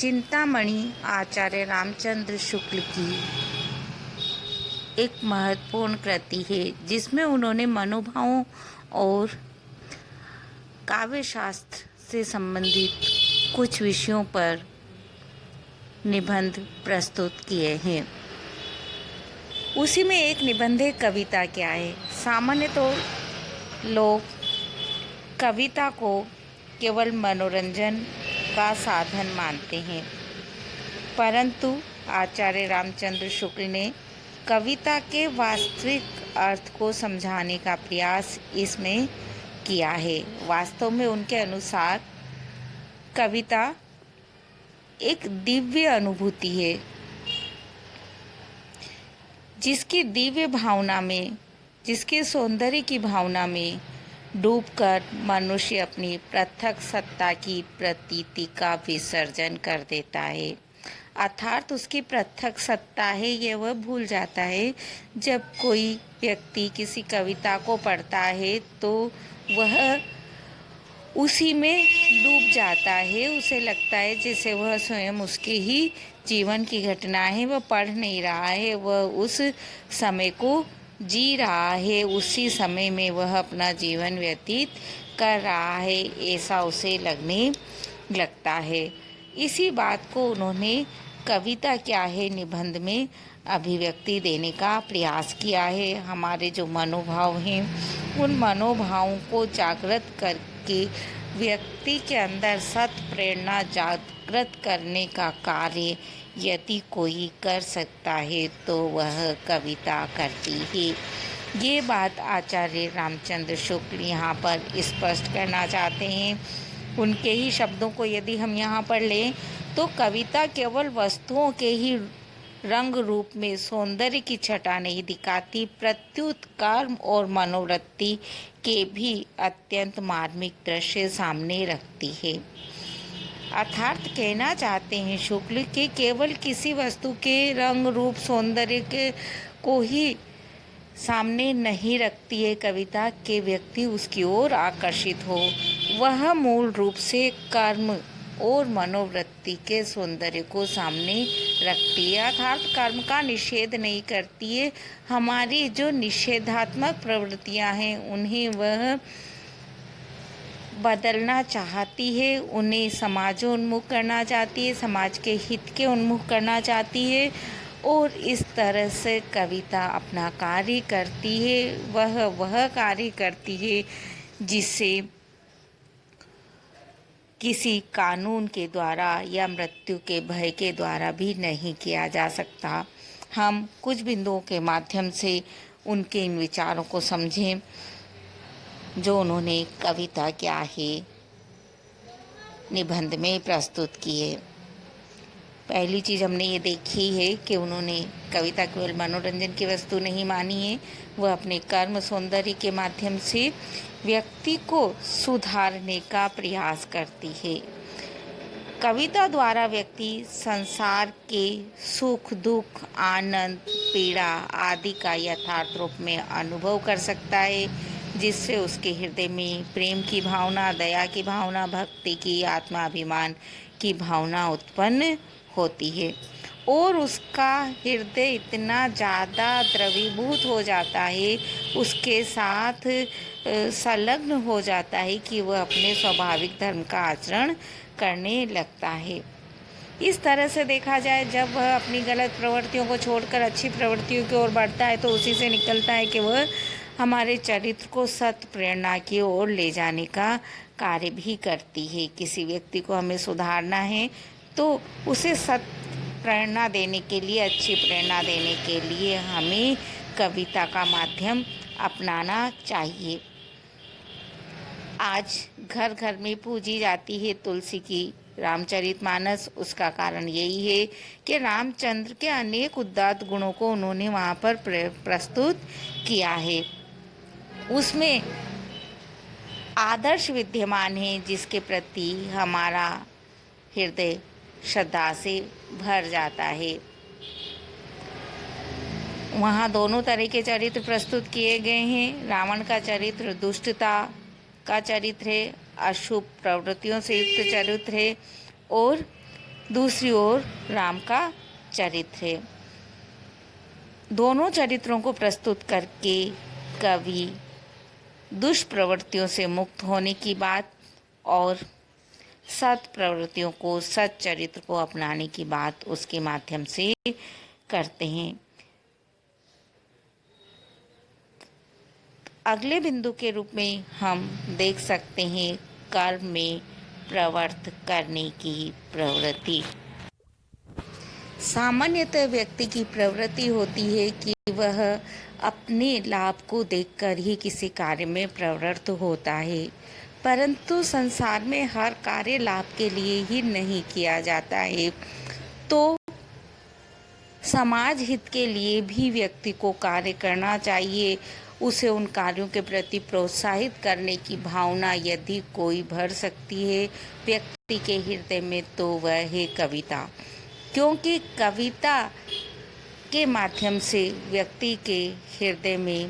चिंतामणि आचार्य रामचंद्र शुक्ल की एक महत्वपूर्ण कृति है जिसमें उन्होंने मनोभावों और काव्य शास्त्र से संबंधित कुछ विषयों पर निबंध प्रस्तुत किए हैं। उसी में एक निबंध है कविता क्या है। सामान्य तो लोग कविता को केवल मनोरंजन का साधन मानते हैं, परंतु आचार्य रामचंद्र शुक्ल ने कविता के वास्तविक अर्थ को समझाने का प्रयास इसमें किया है। वास्तव में उनके अनुसार कविता एक दिव्य अनुभूति है जिसकी दिव्य भावना में, जिसके सौंदर्य की भावना में डूबकर मनुष्य अपनी पृथक सत्ता की प्रतीति का विसर्जन कर देता है। अर्थात उसकी पृथक सत्ता है यह वह भूल जाता है। जब कोई व्यक्ति किसी कविता को पढ़ता है तो वह उसी में डूब जाता है। उसे लगता है जैसे वह स्वयं उसके ही जीवन की घटना है। वह पढ़ नहीं रहा है, वह उस समय को जी रहा है, उसी समय में वह अपना जीवन व्यतीत कर रहा है, ऐसा उसे लगने लगता है। इसी बात को उन्होंने कविता क्या है निबंध में अभिव्यक्ति देने का प्रयास किया है। हमारे जो मनोभाव हैं उन मनोभावों को जागृत करके व्यक्ति के अंदर सत प्रेरणा जागृत करने का कार्य यदि कोई कर सकता है तो वह कविता करती है। ये बात आचार्य रामचंद्र शुक्ल यहाँ पर स्पष्ट करना चाहते हैं। उनके ही शब्दों को यदि हम यहाँ पर लें तो कविता केवल वस्तुओं के ही रंग रूप में सौंदर्य की छटा नहीं दिखाती, प्रत्युत कर्म और मनोवृत्ति के भी अत्यंत मार्मिक दृश्य सामने रखती है। अर्थात कहना चाहते हैं शुक्ल के केवल किसी वस्तु के रंग रूप सौंदर्य को ही सामने नहीं रखती है कविता के व्यक्ति उसकी ओर आकर्षित हो। वह मूल रूप से कर्म और मनोवृत्ति के सौंदर्य को सामने रखती है। अर्थात कर्म का निषेध नहीं करती है। हमारी जो निषेधात्मक प्रवृत्तियां हैं उन्हें वह बदलना चाहती है, उन्हें समाजोन्मुख करना चाहती है, समाज के हित के उन्मुख करना चाहती है और इस तरह से कविता अपना कार्य करती है। वह कार्य करती है जिसे किसी कानून के द्वारा या मृत्यु के भय के द्वारा भी नहीं किया जा सकता। हम कुछ बिंदुओं के माध्यम से उनके इन विचारों को समझें जो उन्होंने कविता क्या है निबंध में प्रस्तुत किए। पहली चीज़ हमने ये देखी है कि उन्होंने कविता केवल मनोरंजन की वस्तु नहीं मानी है, वह अपने कर्म सौंदर्य के माध्यम से व्यक्ति को सुधारने का प्रयास करती है। कविता द्वारा व्यक्ति संसार के सुख दुख आनंद पीड़ा आदि का यथार्थ रूप में अनुभव कर सकता है, जिससे उसके हृदय में प्रेम की भावना, दया की भावना, भक्ति की, आत्माभिमान की भावना उत्पन्न होती है और उसका हृदय इतना ज़्यादा द्रवीभूत हो जाता है, उसके साथ संलग्न हो जाता है कि वह अपने स्वाभाविक धर्म का आचरण करने लगता है। इस तरह से देखा जाए, जब वह अपनी गलत प्रवृत्तियों को छोड़कर अच्छी प्रवृत्तियों की ओर बढ़ता है तो उसी से निकलता है कि वह हमारे चरित्र को सत प्रेरणा की ओर ले जाने का कार्य भी करती है। किसी व्यक्ति को हमें सुधारना है तो उसे सत प्रेरणा देने के लिए, अच्छी प्रेरणा देने के लिए हमें कविता का माध्यम अपनाना चाहिए। आज घर घर में पूजी जाती है तुलसी की रामचरितमानस। उसका कारण यही है कि रामचंद्र के अनेक उदात्त गुणों को उन्होंने वहाँ पर प्रस्तुत किया है। उसमें आदर्श विद्यमान है जिसके प्रति हमारा हृदय श्रद्धा से भर जाता है। वहाँ दोनों तरह के चरित्र प्रस्तुत किए गए हैं। रावण का चरित्र दुष्टता का चरित्र है, अशुभ प्रवृत्तियों से युक्त चरित्र है, और दूसरी ओर राम का चरित्र है। दोनों चरित्रों को प्रस्तुत करके कवि दुष्प्रवृत्तियों से मुक्त होने की बात और सत प्रवृत्तियों को, सत चरित्र को अपनाने की बात उसके माध्यम से करते हैं। अगले बिंदु के रूप में हम देख सकते हैं कर्म में प्रवृत्त करने की प्रवृत्ति। सामान्यतः व्यक्ति की प्रवृत्ति होती है कि वह अपने लाभ को देखकर ही किसी कार्य में प्रवृत्त होता है, परंतु संसार में हर कार्य लाभ के लिए ही नहीं किया जाता है, तो समाज हित के लिए भी व्यक्ति को कार्य करना चाहिए। उसे उन कार्यों के प्रति प्रोत्साहित करने की भावना यदि कोई भर सकती है व्यक्ति के हृदय में, तो वह है कविता। क्योंकि कविता के माध्यम से व्यक्ति के हृदय में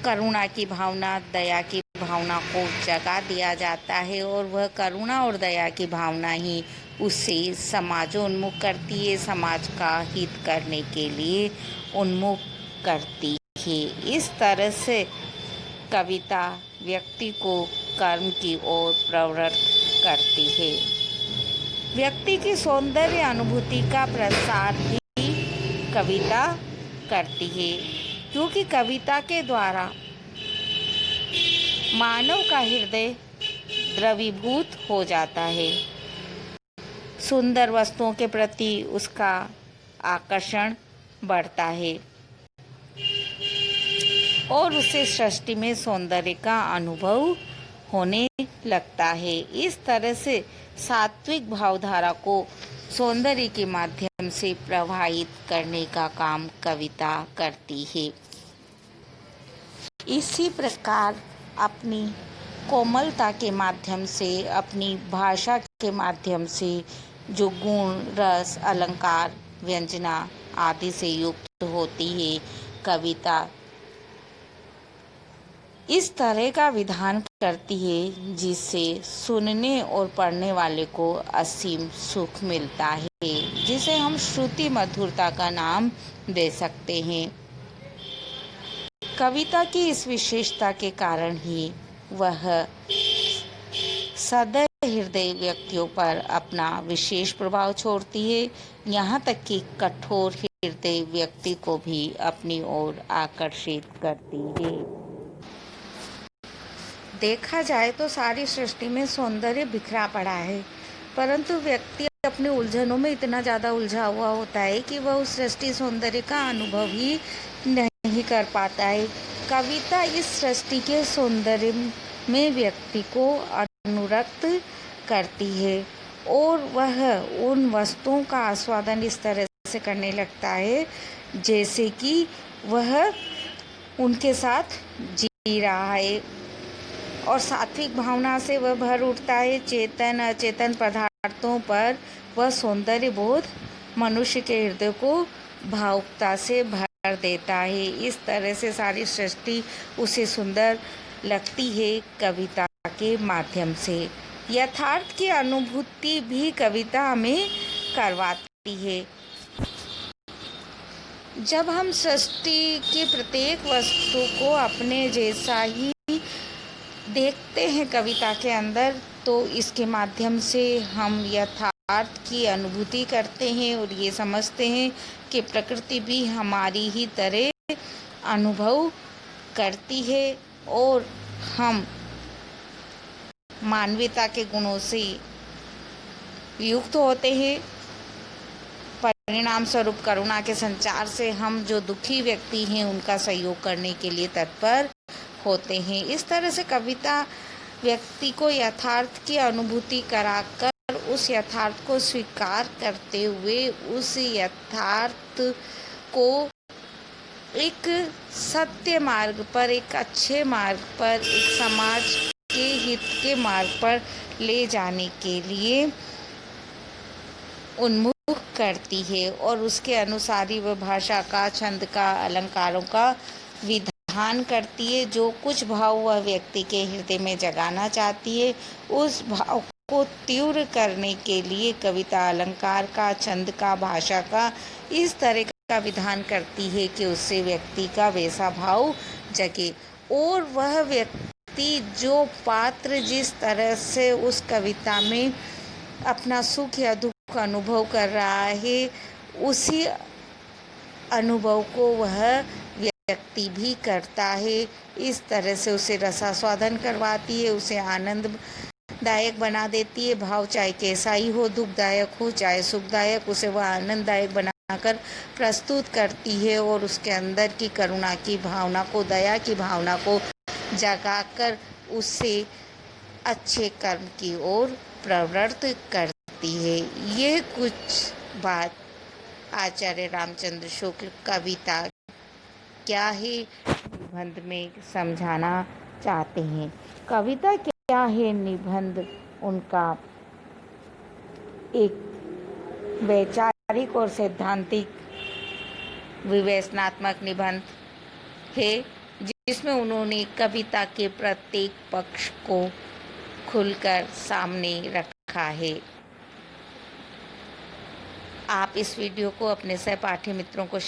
करुणा की भावना, दया की भावना को जगा दिया जाता है और वह करुणा और दया की भावना ही उसे समाजोन्मुख करती है, समाज का हित करने के लिए उन्मुख करती है। इस तरह से कविता व्यक्ति को कर्म की ओर प्रवृत्त करती है। व्यक्ति की सौंदर्य अनुभूति का प्रसार भी कविता करती है, क्योंकि कविता के द्वारा मानव का हृदय द्रवीभूत हो जाता है। सुंदर वस्तुओं के प्रति उसका आकर्षण बढ़ता है और उसे सृष्टि में सौंदर्य का अनुभव होने लगता है। इस तरह से सात्विक भावधारा को सौंदर्य के माध्यम से प्रभावित करने का काम कविता करती है। इसी प्रकार अपनी कोमलता के माध्यम से, अपनी भाषा के माध्यम से जो गुण, रस, अलंकार, व्यंजना आदि से युक्त होती है, कविता इस तरह का विधान करती है जिससे सुनने और पढ़ने वाले को असीम सुख मिलता है, जिसे हम श्रुति मधुरता का नाम दे सकते हैं। कविता की इस विशेषता के कारण ही वह सदैव हृदय व्यक्तियों पर अपना विशेष प्रभाव छोड़ती है, यहाँ तक कि कठोर हृदय व्यक्ति को भी अपनी ओर आकर्षित करती है। देखा जाए तो सारी सृष्टि में सौंदर्य बिखरा पड़ा है, परंतु व्यक्ति अपने उलझनों में इतना ज़्यादा उलझा हुआ होता है कि वह उस सृष्टि सौंदर्य का अनुभव ही नहीं कर पाता है। कविता इस सृष्टि के सौंदर्य में व्यक्ति को अनुरक्त करती है और वह उन वस्तुओं का आस्वादन इस तरह से करने लगता है जैसे कि वह उनके साथ जी रहा है और सात्विक भावना से वह भर उठता है। चेतन अचेतन पदार्थों पर वह सौंदर्य बोध मनुष्य के हृदय को भावुकता से भर देता है। इस तरह से सारी सृष्टि उसे सुंदर लगती है कविता के माध्यम से। यथार्थ की अनुभूति भी कविता हमें करवाती है। जब हम सृष्टि की प्रत्येक वस्तु को अपने जैसा ही देखते हैं कविता के अंदर, तो इसके माध्यम से हम यथार्थ की अनुभूति करते हैं और ये समझते हैं कि प्रकृति भी हमारी ही तरह अनुभव करती है और हम मानवता के गुणों से युक्त होते हैं। परिणाम स्वरूप करुणा के संचार से हम जो दुखी व्यक्ति हैं उनका सहयोग करने के लिए तत्पर होते हैं। इस तरह से कविता व्यक्ति को यथार्थ की अनुभूति कराकर उस यथार्थ को स्वीकार करते हुए उस यथार्थ को एक सत्य मार्ग पर, एक अच्छे मार्ग पर, एक समाज के हित के मार्ग पर ले जाने के लिए उन्मुख करती है और उसके अनुसार ही वह भाषा का, छंद का, अलंकारों का विधान करती है। जो कुछ भाव वह व्यक्ति के हृदय में जगाना चाहती है, उस भाव को तीव्र करने के लिए कविता अलंकार का, छंद का, भाषा का इस तरह का विधान करती है कि उससे व्यक्ति का वैसा भाव जगे और वह व्यक्ति जो पात्र जिस तरह से उस कविता में अपना सुख या दुख अनुभव कर रहा है, उसी अनुभव को वह व्यक्ति भी करता है। इस तरह से उसे रसास्वादन करवाती है, उसे आनंददायक बना देती है। भाव चाहे कैसा ही हो, दुखदायक हो चाहे सुखदायक, उसे वह आनंददायक बनाकर प्रस्तुत करती है और उसके अंदर की करुणा की भावना को, दया की भावना को जगाकर उसे अच्छे कर्म की ओर प्रवृत्त करती है। ये कुछ बात आचार्य रामचंद्र शुक्ल कविता क्या है निबंध में समझाना चाहते हैं। कविता क्या है? निबंध उनका एक वैचारिक और सैद्धांतिक विवेचनात्मक निबंध है जिसमें उन्होंने कविता के प्रत्येक पक्ष को खुलकर सामने रखा है। आप इस वीडियो को अपने सहपाठी मित्रों को